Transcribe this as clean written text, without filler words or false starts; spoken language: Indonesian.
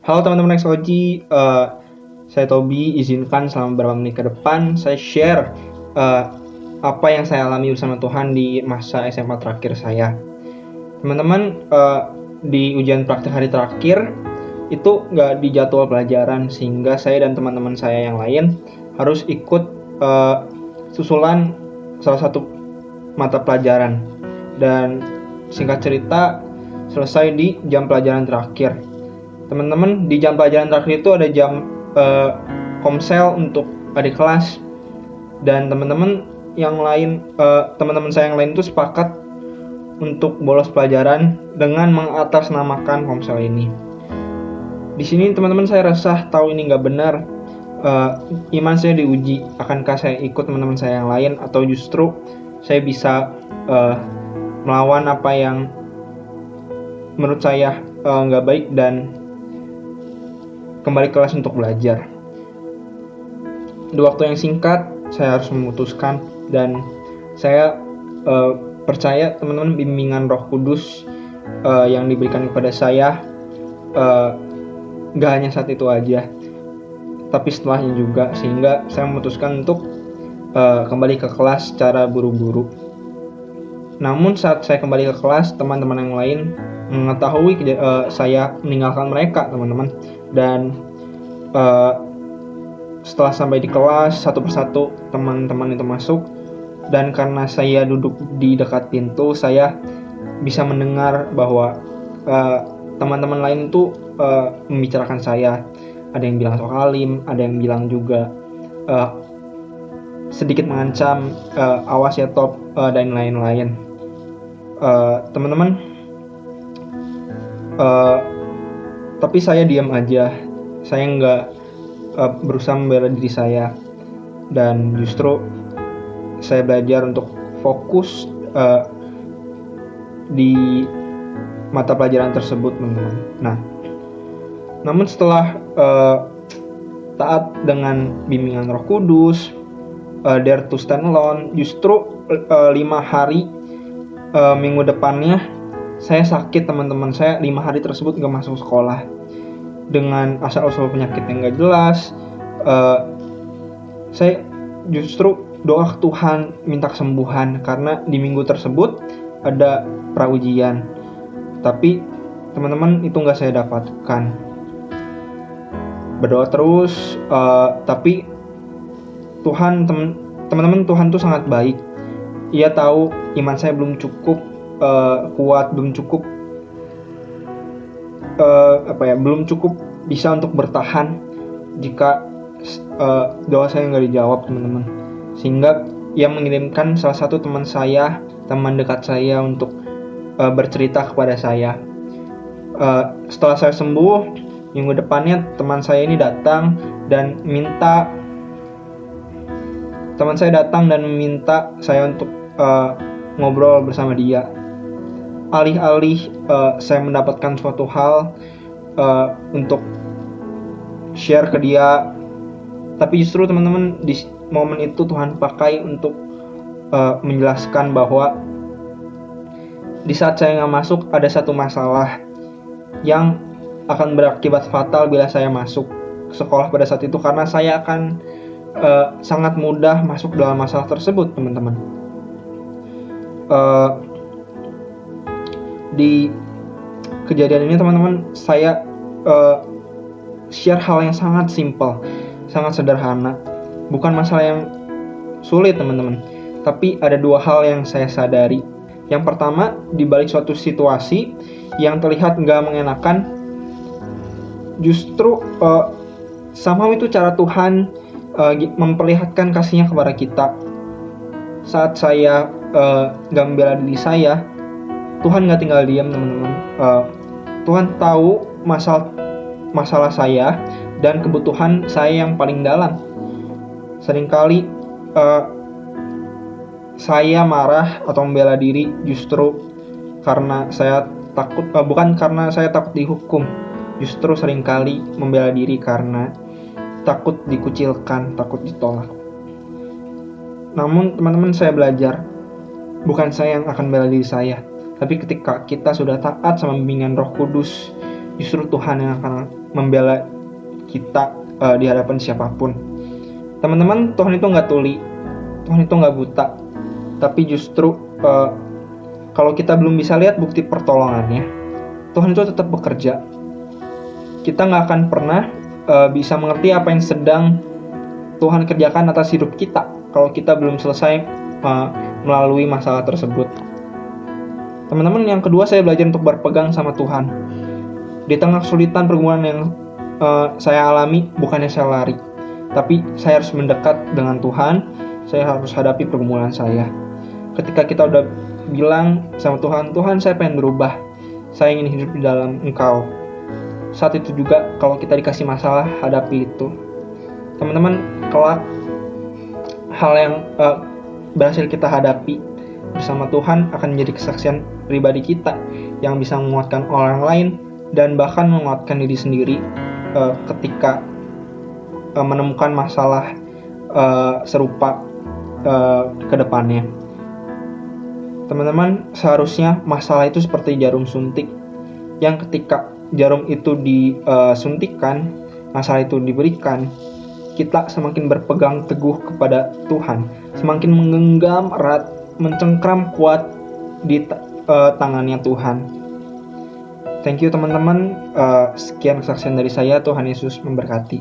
Halo teman-teman XOG, saya Tobi. Izinkan selama beberapa menit ke depan saya share apa yang saya alami bersama Tuhan di masa SMA terakhir saya. Teman-teman, di ujian praktik hari terakhir itu nggak di jadwal pelajaran, sehingga saya dan teman-teman saya yang lain harus ikut susulan salah satu mata pelajaran. Dan singkat cerita, selesai di jam pelajaran terakhir. Teman-teman, di jam pelajaran terakhir itu ada jam komsel untuk adik kelas, dan teman-teman saya yang lain itu sepakat untuk bolos pelajaran dengan mengatasnamakan komsel ini. Di sini teman-teman saya rasa tahu ini nggak benar. Iman saya diuji. Akankah saya ikut teman-teman saya yang lain, atau justru saya bisa melawan apa yang menurut saya nggak baik dan kembali kelas untuk belajar. Di waktu yang singkat, saya harus memutuskan, dan saya percaya teman-teman bimbingan Roh Kudus yang diberikan kepada saya gak hanya saat itu aja, tapi setelahnya juga, sehingga saya memutuskan untuk kembali ke kelas secara buru-buru. Namun saat saya kembali ke kelas, teman-teman yang lain mengetahui saya meninggalkan mereka, teman-teman. Dan setelah sampai di kelas, satu persatu teman-teman itu masuk, dan karena saya duduk di dekat pintu, saya bisa mendengar bahwa teman-teman lain itu membicarakan saya. Ada yang bilang soal alim, ada yang bilang juga sedikit mengancam, awas ya Top, dan lain-lain. Teman-teman, tapi saya diam aja. Saya nggak berusaha membela diri saya, dan justru saya belajar untuk fokus di mata pelajaran tersebut, teman-teman. Nah, namun setelah taat dengan bimbingan Roh Kudus, dare to stand alone, justru 5 hari minggu depannya saya sakit, teman-teman. Saya 5 hari tersebut nggak masuk sekolah dengan asal-usul penyakit yang nggak jelas. Saya justru doa ke Tuhan minta kesembuhan, karena di minggu tersebut ada pra-ujian. Tapi teman-teman, itu nggak saya dapatkan. Berdoa terus, tapi Tuhan, teman-teman, Tuhan tuh sangat baik. Ia tahu iman saya belum cukup kuat, belum cukup belum cukup bisa untuk bertahan jika doa saya nggak dijawab, teman-teman. Sehingga ia mengirimkan salah satu teman saya, teman dekat saya, untuk bercerita kepada saya. Setelah saya sembuh, minggu depannya teman saya ini datang dan meminta saya untuk ngobrol bersama dia. Alih-alih saya mendapatkan suatu hal untuk share ke dia, tapi justru teman-teman, di momen itu Tuhan pakai untuk menjelaskan bahwa di saat saya nggak masuk, ada satu masalah yang akan berakibat fatal bila saya masuk sekolah pada saat itu, karena saya akan sangat mudah masuk dalam masalah tersebut, teman-teman. Di kejadian ini, teman-teman, saya share hal yang sangat simple, sangat sederhana, bukan masalah yang sulit, teman-teman. Tapi ada 2 hal yang saya sadari. Yang pertama, di balik suatu situasi yang terlihat nggak mengenakan, justru somehow itu cara Tuhan memperlihatkan kasihnya kepada kita. Saat saya nggak membela diri saya, Tuhan nggak tinggal diam, teman-teman. Tuhan tahu masalah saya dan kebutuhan saya yang paling dalam. Seringkali saya marah atau membela diri justru karena saya takut, bukan karena saya takut dihukum. Justru seringkali membela diri karena takut dikucilkan, takut ditolak. Namun teman-teman, saya belajar, bukan saya yang akan bela diri saya, tapi ketika kita sudah taat sama bimbingan Roh Kudus, justru Tuhan yang akan membela kita di hadapan siapapun. Teman-teman, Tuhan itu nggak tuli, Tuhan itu nggak buta, tapi justru kalau kita belum bisa lihat bukti pertolongannya, Tuhan itu tetap bekerja. Kita nggak akan pernah bisa mengerti apa yang sedang Tuhan kerjakan atas hidup kita kalau kita belum selesai melalui masalah tersebut. Teman-teman, yang kedua, saya belajar untuk berpegang sama Tuhan. Di tengah kesulitan pergumulan yang saya alami, bukannya saya lari, tapi saya harus mendekat dengan Tuhan. Saya harus hadapi pergumulan saya. Ketika kita udah bilang sama Tuhan, Tuhan, saya pengen berubah, saya ingin hidup di dalam Engkau. Saat itu juga kalau kita dikasih masalah, hadapi itu. Teman-teman, kelak hal yang berhasil kita hadapi bersama Tuhan akan menjadi kesaksian pribadi kita yang bisa menguatkan orang lain dan bahkan menguatkan diri sendiri ketika menemukan masalah serupa ke depannya. Teman-teman, seharusnya masalah itu seperti jarum suntik yang ketika jarum itu disuntikkan, masalah itu diberikan, kita semakin berpegang teguh kepada Tuhan, semakin menggenggam erat, mencengkram kuat di tangannya Tuhan. Thank you teman-teman. Sekian kesaksian dari saya. Tuhan Yesus memberkati.